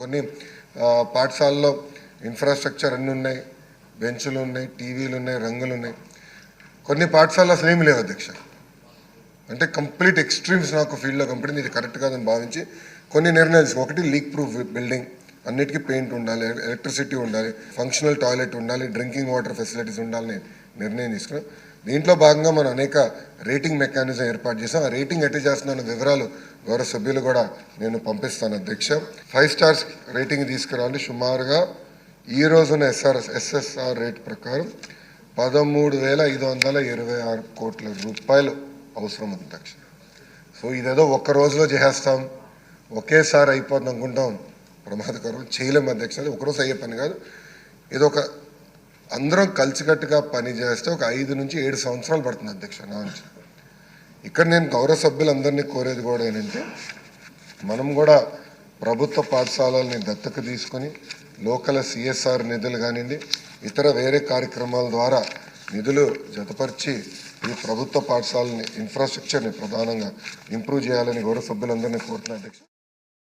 కొన్ని పాఠశాలలో ఇన్ఫ్రాస్ట్రక్చర్ అన్నీ ఉన్నాయి, బెంచులు ఉన్నాయి, టీవీలు ఉన్నాయి, రంగులు ఉన్నాయి. కొన్ని పాఠశాలలో అసలు ఏమి లేవు అధ్యక్ష. అంటే కంప్లీట్ ఎక్స్ట్రీమ్స్ నాకు ఫీల్డ్లో కంపెనీ ఇది కరెక్ట్ కాదని భావించి కొన్ని నిర్ణయాలు, ఒకటి లీక్ ప్రూఫ్ బిల్డింగ్, అన్నిటికీ పెయింట్ ఉండాలి, ఎలక్ట్రిసిటీ ఉండాలి, ఫంక్షనల్ టాయిలెట్ ఉండాలి, డ్రింకింగ్ వాటర్ ఫెసిలిటీస్ ఉండాలని నిర్ణయం తీసుకున్నాం. దీంట్లో భాగంగా మనం అనేక రేటింగ్ మెకానిజం ఏర్పాటు చేసాం. ఆ రేటింగ్ ఎట్టి చేస్తున్న వివరాలు గౌరవ సభ్యులు కూడా నేను పంపిస్తాను అధ్యక్ష. 5 స్టార్స్ రేటింగ్ తీసుకురావాలి. సుమారుగా ఈ రోజున ఎస్ఎస్ఆర్ రేట్ ప్రకారం 13,526 కోట్ల రూపాయలు అవసరం ఉంది అధ్యక్ష. సో ఇదేదో ఒక్క రోజులో చేసేస్తాం, ఒకేసారి అయిపోతుంది అనుకుంటాం, ప్రమాదకరం, చేయలేము అధ్యక్ష. అది ఒకరోజు అయ్యే పని కాదు. ఇది ఒక అందరం కలిసికట్టుగా పని చేస్తే ఒక 5 నుంచి 7 సంవత్సరాలు పడుతుంది అధ్యక్ష నా నుంచి. ఇక్కడ నేను గౌరవ సభ్యులందరినీ కోరేది కూడా ఏంటంటే, మనం కూడా ప్రభుత్వ పాఠశాలల్ని దత్తత తీసుకొని లోకల్ సిఎస్ఆర్ నిధులు కానివ్వండి, ఇతర వేరే కార్యక్రమాల ద్వారా నిధులు జతపరిచి ఈ ప్రభుత్వ పాఠశాలని ఇన్ఫ్రాస్ట్రక్చర్ని ప్రధానంగా ఇంప్రూవ్ చేయాలని గౌరవ సభ్యులందరినీ కోరుతున్నాను అధ్యక్ష.